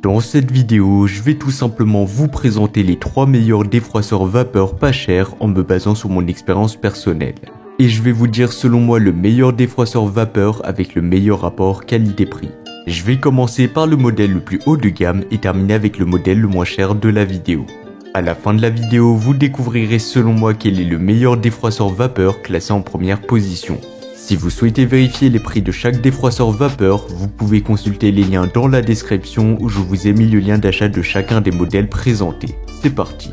Dans cette vidéo, je vais tout simplement vous présenter les 3 meilleurs défroisseurs vapeur pas chers en me basant sur mon expérience personnelle. Et je vais vous dire selon moi le meilleur défroisseur vapeur avec le meilleur rapport qualité-prix. Je vais commencer par le modèle le plus haut de gamme et terminer avec le modèle le moins cher de la vidéo. À la fin de la vidéo, vous découvrirez selon moi quel est le meilleur défroisseur vapeur classé en première position. Si vous souhaitez vérifier les prix de chaque défroisseur vapeur, vous pouvez consulter les liens dans la description où je vous ai mis le lien d'achat de chacun des modèles présentés. C'est parti.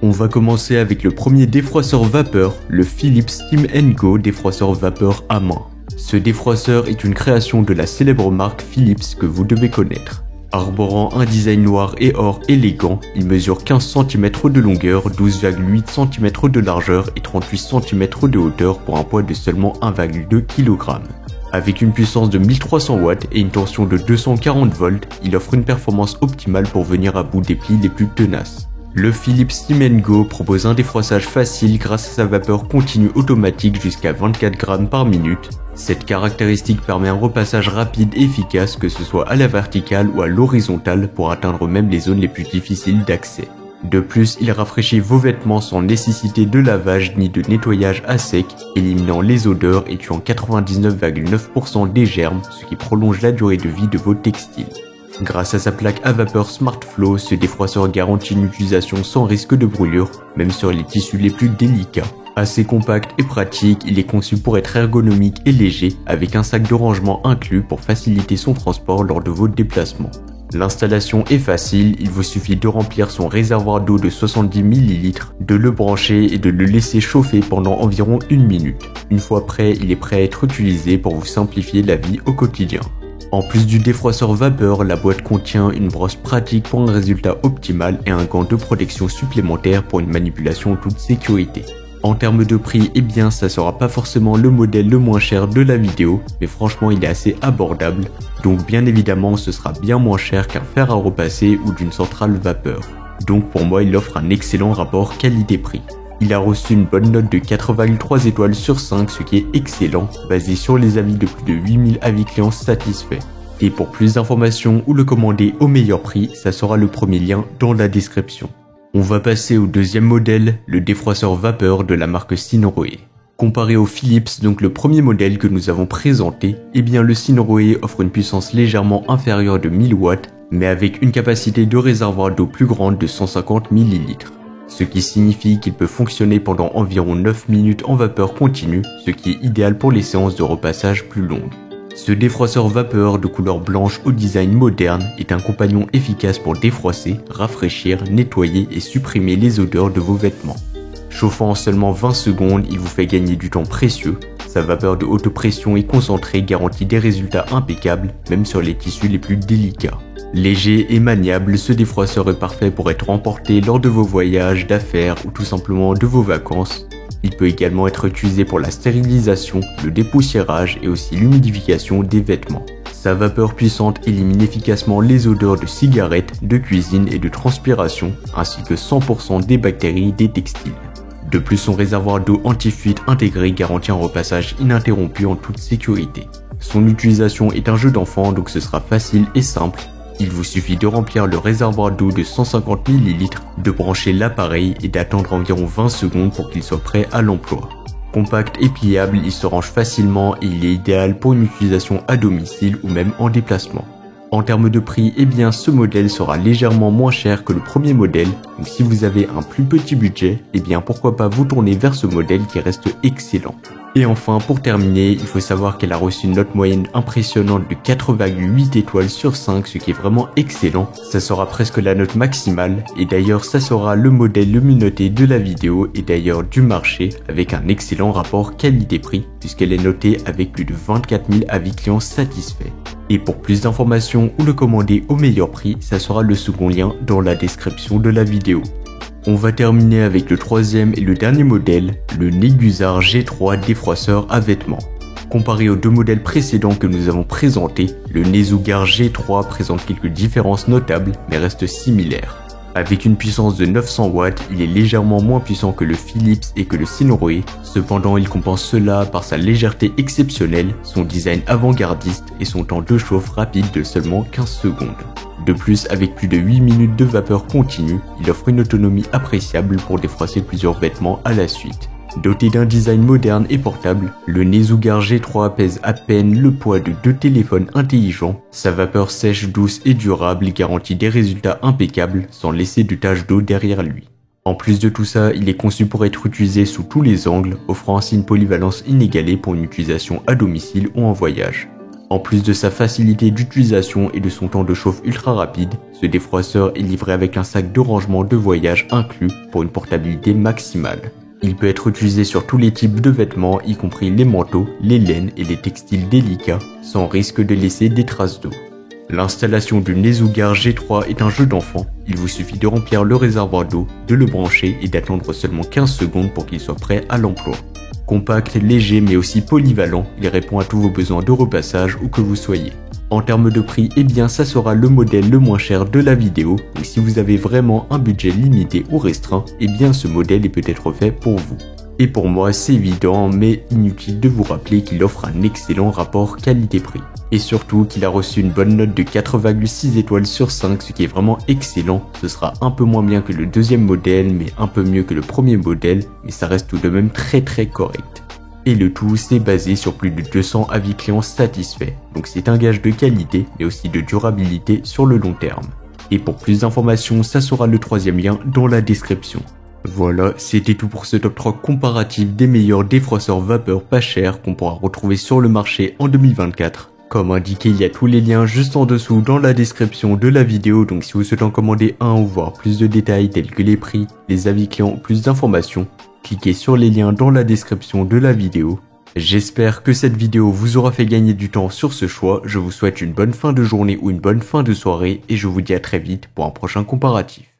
On va commencer avec le premier défroisseur vapeur, le Philips Steam & Go défroisseur vapeur à main. Ce défroisseur est une création de la célèbre marque Philips que vous devez connaître. Arborant un design noir et or élégant, il mesure 15 cm de longueur, 12,8 cm de largeur et 38 cm de hauteur pour un poids de seulement 1,2 kg. Avec une puissance de 1300 watts et une tension de 240 volts, il offre une performance optimale pour venir à bout des plis les plus tenaces. Le Philips Steam & Go propose un défroissage facile grâce à sa vapeur continue automatique jusqu'à 24 grammes par minute. Cette caractéristique permet un repassage rapide et efficace que ce soit à la verticale ou à l'horizontale pour atteindre même les zones les plus difficiles d'accès. De plus, il rafraîchit vos vêtements sans nécessité de lavage ni de nettoyage à sec, éliminant les odeurs et tuant 99,9% des germes, ce qui prolonge la durée de vie de vos textiles. Grâce à sa plaque à vapeur SmartFlow, ce défroisseur garantit une utilisation sans risque de brûlure, même sur les tissus les plus délicats. Assez compact et pratique, il est conçu pour être ergonomique et léger, avec un sac de rangement inclus pour faciliter son transport lors de vos déplacements. L'installation est facile, il vous suffit de remplir son réservoir d'eau de 70 ml, de le brancher et de le laisser chauffer pendant environ 1 minute. Une fois prêt, il est prêt à être utilisé pour vous simplifier la vie au quotidien. En plus du défroisseur vapeur, la boîte contient une brosse pratique pour un résultat optimal et un gant de protection supplémentaire pour une manipulation en toute sécurité. En termes de prix, eh bien ça sera pas forcément le modèle le moins cher de la vidéo, mais franchement il est assez abordable, donc bien évidemment ce sera bien moins cher qu'un fer à repasser ou d'une centrale vapeur. Donc pour moi il offre un excellent rapport qualité-prix. Il a reçu une bonne note de 4,3 étoiles sur 5, ce qui est excellent, basé sur les avis de plus de 8000 avis clients satisfaits. Et pour plus d'informations ou le commander au meilleur prix, ça sera le premier lien dans la description. On va passer au deuxième modèle, le défroisseur vapeur de la marque Synnorohe. Comparé au Philips, donc le premier modèle que nous avons présenté, eh bien le Synnorohe offre une puissance légèrement inférieure de 1000 watts, mais avec une capacité de réservoir d'eau plus grande de 150 ml. Ce qui signifie qu'il peut fonctionner pendant environ 9 minutes en vapeur continue, ce qui est idéal pour les séances de repassage plus longues. Ce défroisseur vapeur de couleur blanche au design moderne est un compagnon efficace pour défroisser, rafraîchir, nettoyer et supprimer les odeurs de vos vêtements. Chauffant en seulement 20 secondes, il vous fait gagner du temps précieux. Sa vapeur de haute pression et concentrée garantit des résultats impeccables, même sur les tissus les plus délicats. Léger et maniable, ce défroisseur est parfait pour être emporté lors de vos voyages, d'affaires ou tout simplement de vos vacances. Il peut également être utilisé pour la stérilisation, le dépoussiérage et aussi l'humidification des vêtements. Sa vapeur puissante élimine efficacement les odeurs de cigarettes, de cuisine et de transpiration, ainsi que 100% des bactéries des textiles. De plus, son réservoir d'eau anti-fuite intégré garantit un repassage ininterrompu en toute sécurité. Son utilisation est un jeu d'enfant, donc ce sera facile et simple. Il vous suffit de remplir le réservoir d'eau de 150 ml, de brancher l'appareil et d'attendre environ 20 secondes pour qu'il soit prêt à l'emploi. Compact et pliable, il se range facilement et il est idéal pour une utilisation à domicile ou même en déplacement. En termes de prix, eh bien ce modèle sera légèrement moins cher que le premier modèle, donc si vous avez un plus petit budget, eh bien pourquoi pas vous tourner vers ce modèle qui reste excellent. Et enfin, pour terminer, il faut savoir qu'elle a reçu une note moyenne impressionnante de 4,8 étoiles sur 5, ce qui est vraiment excellent. Ça sera presque la note maximale, et d'ailleurs ça sera le modèle le mieux noté de la vidéo et d'ailleurs du marché, avec un excellent rapport qualité-prix, puisqu'elle est notée avec plus de 24 000 avis clients satisfaits. Et pour plus d'informations ou le commander au meilleur prix, ça sera le second lien dans la description de la vidéo. On va terminer avec le troisième et le dernier modèle, le Negusar G3 défroisseur à vêtements. Comparé aux deux modèles précédents que nous avons présentés, le Negusar G3 présente quelques différences notables mais reste similaire. Avec une puissance de 900 watts, il est légèrement moins puissant que le Philips et que le Synnorohe, cependant il compense cela par sa légèreté exceptionnelle, son design avant-gardiste et son temps de chauffe rapide de seulement 15 secondes. De plus, avec plus de 8 minutes de vapeur continue, il offre une autonomie appréciable pour défroisser plusieurs vêtements à la suite. Doté d'un design moderne et portable, le Nezugar G3 pèse à peine le poids de 2 téléphones intelligents. Sa vapeur sèche, douce et durable garantit des résultats impeccables sans laisser de taches d'eau derrière lui. En plus de tout ça, il est conçu pour être utilisé sous tous les angles, offrant ainsi une polyvalence inégalée pour une utilisation à domicile ou en voyage. En plus de sa facilité d'utilisation et de son temps de chauffe ultra rapide, ce défroisseur est livré avec un sac de rangement de voyage inclus pour une portabilité maximale. Il peut être utilisé sur tous les types de vêtements, y compris les manteaux, les laines et les textiles délicats, sans risque de laisser des traces d'eau. L'installation du Nezugar G3 est un jeu d'enfant. Il vous suffit de remplir le réservoir d'eau, de le brancher et d'attendre seulement 15 secondes pour qu'il soit prêt à l'emploi. Compact, léger mais aussi polyvalent, il répond à tous vos besoins de repassage où que vous soyez. En termes de prix, eh bien ça sera le modèle le moins cher de la vidéo, donc si vous avez vraiment un budget limité ou restreint, eh bien ce modèle est peut-être fait pour vous. Et pour moi c'est évident, mais inutile de vous rappeler qu'il offre un excellent rapport qualité-prix. Et surtout qu'il a reçu une bonne note de 4,6 étoiles sur 5, ce qui est vraiment excellent. Ce sera un peu moins bien que le deuxième modèle, mais un peu mieux que le premier modèle, mais ça reste tout de même très correct. Et le tout, c'est basé sur plus de 200 avis clients satisfaits, donc c'est un gage de qualité, mais aussi de durabilité sur le long terme. Et pour plus d'informations, ça sera le troisième lien dans la description. Voilà, c'était tout pour ce top 3 comparatif des meilleurs défroisseurs vapeur pas chers qu'on pourra retrouver sur le marché en 2024. Comme indiqué, il y a tous les liens juste en dessous dans la description de la vidéo, donc si vous souhaitez en commander un ou voir plus de détails tels que les prix, les avis clients ou plus d'informations, cliquez sur les liens dans la description de la vidéo. J'espère que cette vidéo vous aura fait gagner du temps sur ce choix, je vous souhaite une bonne fin de journée ou une bonne fin de soirée et je vous dis à très vite pour un prochain comparatif.